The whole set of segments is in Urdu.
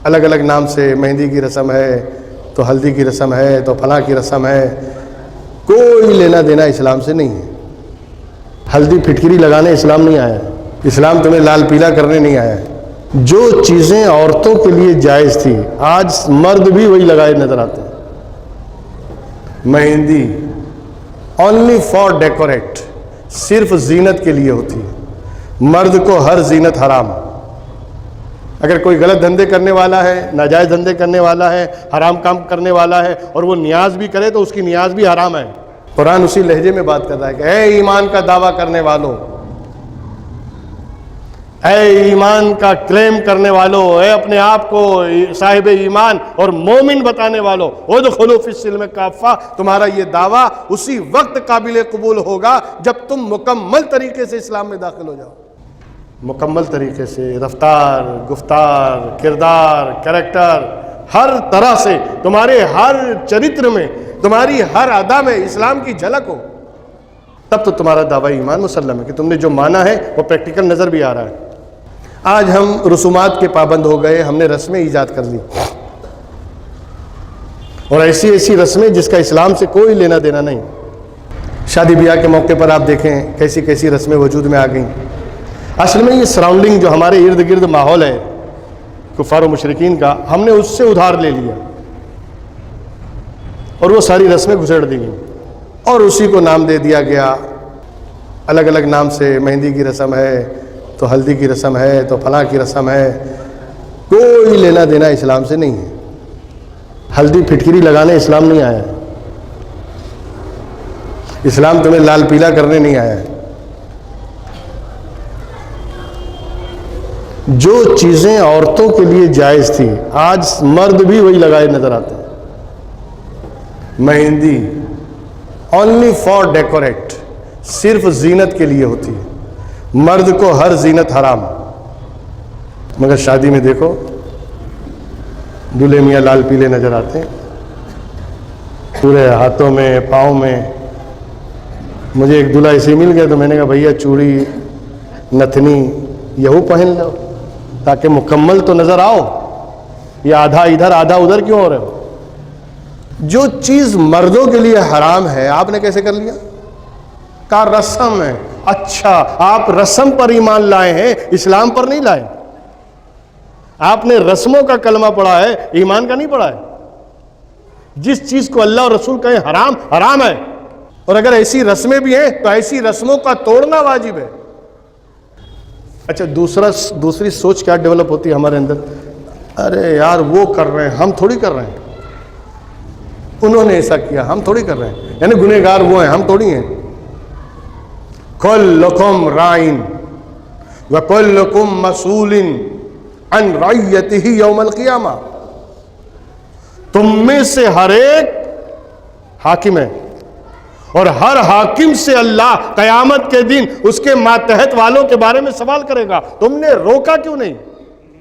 الگ الگ نام سے مہندی کی رسم ہے تو ہلدی کی رسم ہے تو فلاں کی رسم ہے، کوئی لینا دینا اسلام سے نہیں ہے۔ ہلدی پھٹکری لگانے اسلام نہیں آیا، اسلام تمہیں لال پیلا کرنے نہیں آیا۔ جو چیزیں عورتوں کے لیے جائز تھی آج مرد بھی وہی لگائے نظر آتے ہیں۔ مہندی اونلی فار ڈیکوریٹ، صرف زینت کے لیے ہوتی ہے، مرد کو ہر زینت حرام۔ اگر کوئی غلط دھندے کرنے والا ہے، ناجائز دھندے کرنے والا ہے، حرام کام کرنے والا ہے اور وہ نیاز بھی کرے تو اس کی نیاز بھی حرام ہے۔ قرآن اسی لہجے میں بات کر رہا ہے کہ اے ایمان کا دعویٰ کرنے والوں، اے ایمان کا کلیم کرنے والوں، اے اپنے آپ کو صاحب ایمان اور مومن بتانے والوں، ادخلوا فی السلم کافہ، تمہارا یہ دعویٰ اسی وقت قابل قبول ہوگا جب تم مکمل طریقے سے اسلام میں داخل ہو جاؤ، مکمل طریقے سے، رفتار، گفتار، کردار، کریکٹر، ہر طرح سے تمہارے ہر چرتر میں، تمہاری ہر ادا میں اسلام کی جھلک ہو، تب تو تمہارا دعویٰ ایمان مسلم ہے کہ تم نے جو مانا ہے وہ پریکٹیکل نظر بھی آ رہا ہے۔ آج ہم رسومات کے پابند ہو گئے، ہم نے رسمیں ایجاد کر لی، اور ایسی ایسی رسمیں جس کا اسلام سے کوئی لینا دینا نہیں۔ شادی بیاہ کے موقع پر آپ دیکھیں کیسی کیسی رسمیں وجود میں آ گئیں۔ اصل میں یہ سراؤنڈنگ جو ہمارے ارد گرد ماحول ہے کفار و مشرکین کا، ہم نے اس سے ادھار لے لیا اور وہ ساری رسمیں گھسیڑ دی گئیں اور اسی کو نام دے دیا گیا، الگ الگ نام سے مہندی کی رسم ہے تو ہلدی کی رسم ہے تو فلاں کی رسم ہے، کوئی لینا دینا اسلام سے نہیں ہے۔ ہلدی پھٹکری لگانے اسلام نہیں آیا، اسلام تمہیں لال پیلا کرنے نہیں آیا۔ جو چیزیں عورتوں کے لیے جائز تھی آج مرد بھی وہی لگائے نظر آتے ہیں۔ مہندی اونلی فار ڈیکوریٹ، صرف زینت کے لیے ہوتی ہے، مرد کو ہر زینت حرام۔ مگر شادی میں دیکھو دولہے میاں لال پیلے نظر آتے ہیں، پورے ہاتھوں میں پاؤں میں۔ مجھے ایک دولہا ایسے مل گیا تو میں نے کہا بھیا چوڑی نتھنی یہو پہن لو تاکہ مکمل تو نظر آؤ، یہ آدھا ادھر آدھا ادھر کیوں ہو رہے ہو؟ جو چیز مردوں کے لیے حرام ہے آپ نے کیسے کر لیا؟ کا رسم ہے۔ اچھا آپ رسم پر ایمان لائے ہیں، اسلام پر نہیں لائے۔ آپ نے رسموں کا کلمہ پڑھا ہے، ایمان کا نہیں پڑھا ہے۔ جس چیز کو اللہ اور رسول کہیں حرام حرام ہے، اور اگر ایسی رسمیں بھی ہیں تو ایسی رسموں کا توڑنا واجب ہے۔ اچھا دوسری سوچ کیا ڈیولپ ہوتی ہے ہمارے اندر؟ ارے یار وہ کر رہے ہیں ہم تھوڑی کر رہے ہیں، انہوں نے ایسا کیا ہم تھوڑی کر رہے ہیں، یعنی گنہگار وہ ہیں ہم تھوڑی ہیں۔ کلکم رائن وکلکم مسئول عن رعیتہ یوم القیامہ، تم میں سے ہر ایک حاکم ہے اور ہر حاکم سے اللہ قیامت کے دن اس کے ماتحت والوں کے بارے میں سوال کرے گا، تم نے روکا کیوں نہیں؟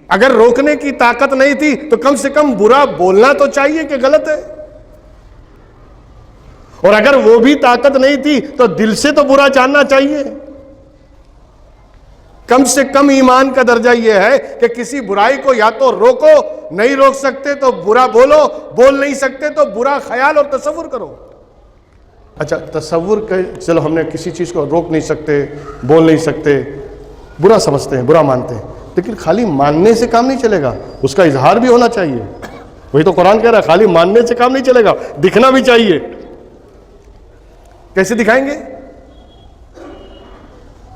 اگر روکنے کی طاقت نہیں تھی تو کم سے کم برا بولنا تو چاہیے کہ غلط ہے، اور اگر وہ بھی طاقت نہیں تھی تو دل سے تو برا جاننا چاہیے۔ کم سے کم ایمان کا درجہ یہ ہے کہ کسی برائی کو یا تو روکو، نہیں روک سکتے تو برا بولو، بول نہیں سکتے تو برا خیال اور تصور کرو۔ اچھا تصور چلو ہم نے کسی چیز کو روک نہیں سکتے، بول نہیں سکتے، برا سمجھتے ہیں، برا مانتے ہیں، لیکن خالی ماننے سے کام نہیں چلے گا، اس کا اظہار بھی ہونا چاہیے۔ وہی تو قرآن کہہ رہا ہے خالی ماننے سے کام نہیں چلے گا، دکھنا بھی چاہیے۔ کیسے دکھائیں گے؟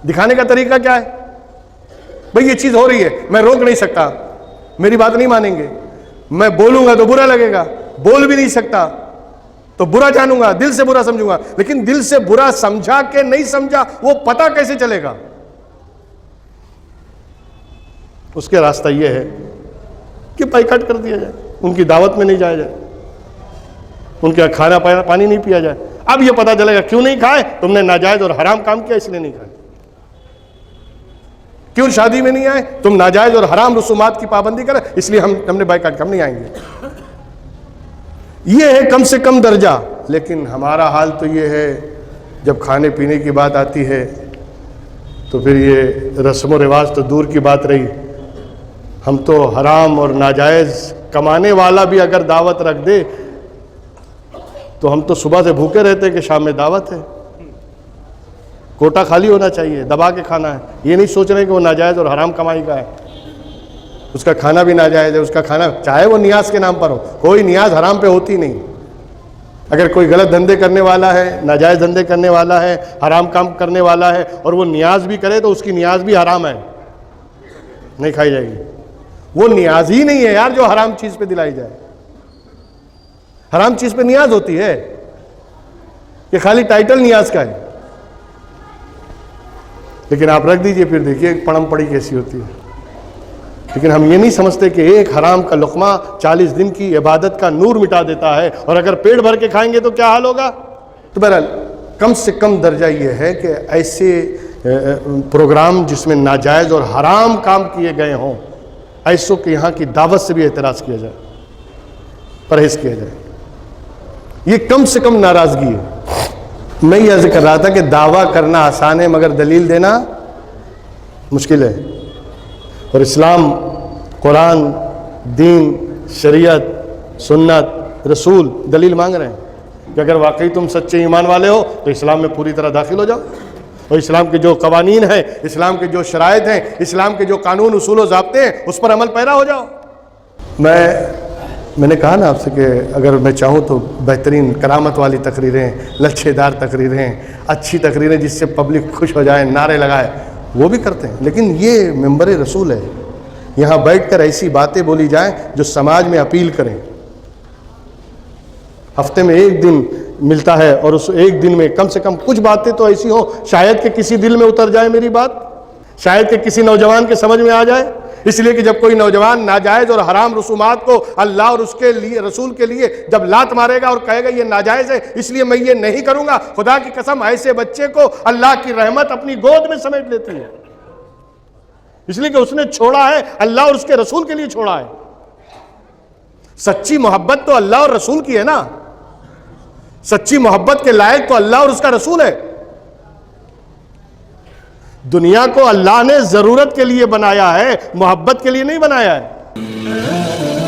دکھانے کا طریقہ کیا ہے؟ بھئی یہ چیز ہو رہی ہے، میں روک نہیں سکتا، میری بات نہیں مانیں گے، میں بولوں گا تو برا لگے گا، بول بھی نہیں سکتا تو برا جانوں گا، دل سے برا سمجھوں گا، لیکن دل سے برا سمجھا کہ نہیں سمجھا وہ پتہ کیسے چلے گا؟ اس کے راستہ یہ ہے کہ بائیکاٹ کر دیا جائے، ان کی دعوت میں نہیں جایا جائے، ان کے کھانا پانی نہیں پیا جائے۔ اب یہ پتا چلے گا کیوں نہیں کھائے، تم نے ناجائز اور حرام کام کیا اس لیے نہیں کھائے۔ کیوں شادی میں نہیں آئے، تم ناجائز اور حرام رسومات کی پابندی کرے اس لیے ہم نے بائیکاٹ کر نہیں آئیں گے۔ یہ ہے کم سے کم درجہ، لیکن ہمارا حال تو یہ ہے جب کھانے پینے کی بات آتی ہے تو پھر یہ رسم و رواج تو دور کی بات رہی، ہم تو حرام اور ناجائز کمانے والا بھی اگر دعوت رکھ دے تو ہم تو صبح سے بھوکے رہتے کہ شام میں دعوت ہے. کوٹا خالی ہونا چاہیے, دبا کے کھانا ہے. یہ نہیں سوچ رہے کہ وہ ناجائز اور حرام کمائی کا ہے, اس کا کھانا بھی ناجائز ہے. اس کا کھانا چاہے وہ نیاز کے نام پر ہو, کوئی نیاز حرام پہ ہوتی نہیں. اگر کوئی غلط دھندے کرنے والا ہے, ناجائز دھندے کرنے والا ہے, حرام کام کرنے والا ہے اور وہ نیاز بھی کرے تو اس کی نیاز بھی حرام ہے, نہیں کھائی جائے گی. وہ نیاز ہی نہیں ہے یار جو حرام چیز پہ دلائی جائے. حرام چیز پہ نیاز ہوتی ہے, یہ خالی ٹائٹل نیاز کا ہے. لیکن آپ رکھ دیجئے, پھر دیکھیے پڑم پڑی کیسی ہوتی ہے. لیکن ہم یہ نہیں سمجھتے کہ ایک حرام کا لقمہ 40 دن کی عبادت کا نور مٹا دیتا ہے, اور اگر پیٹ بھر کے کھائیں گے تو کیا حال ہوگا. تو بہرحال کم سے کم درجہ یہ ہے کہ ایسے پروگرام جس میں ناجائز اور حرام کام کیے گئے ہوں, ایسوں کے یہاں کی دعوت سے بھی اعتراض کیا جائے, پرہیز کیا جائے. یہ کم سے کم ناراضگی ہے. میں یہ عرض کر رہا تھا کہ دعویٰ کرنا آسان ہے مگر دلیل دینا مشکل ہے. اور اسلام, قرآن, دین, شریعت, سنت, رسول دلیل مانگ رہے ہیں کہ اگر واقعی تم سچے ایمان والے ہو تو اسلام میں پوری طرح داخل ہو جاؤ, اور اسلام کے جو قوانین ہیں, اسلام کے جو شرائط ہیں, اسلام کے جو قانون, اصول و ضابطے ہیں, اس پر عمل پیرا ہو جاؤ. میں نے کہا نا آپ سے کہ اگر میں چاہوں تو بہترین کرامت والی تقریریں, لچھے دار تقریریں, اچھی تقریریں جس سے پبلک خوش ہو جائے, نعرے لگائے, وہ بھی کرتے ہیں. لیکن یہ منبر رسول ہے, یہاں بیٹھ کر ایسی باتیں بولی جائیں جو سماج میں اپیل کریں. ہفتے میں ایک دن ملتا ہے اور اس ایک دن میں کم سے کم کچھ باتیں تو ایسی ہوں شاید کہ کسی دل میں اتر جائے میری بات, شاید کہ کسی نوجوان کے سمجھ میں آ جائے. اس لیے کہ جب کوئی نوجوان ناجائز اور حرام رسومات کو اللہ اور اس کے لیے, رسول کے لیے جب لات مارے گا اور کہے گا یہ ناجائز ہے اس لیے میں یہ نہیں کروں گا, خدا کی قسم ایسے بچے کو اللہ کی رحمت اپنی گود میں سمیٹ لیتی ہے. اس لیے کہ اس نے چھوڑا ہے اللہ اور اس کے رسول کے لیے چھوڑا ہے. سچی محبت تو اللہ اور رسول کی ہے نا, سچی محبت کے لائق تو اللہ اور اس کا رسول ہے. دنیا کو اللہ نے ضرورت کے لیے بنایا ہے, محبت کے لیے نہیں بنایا ہے.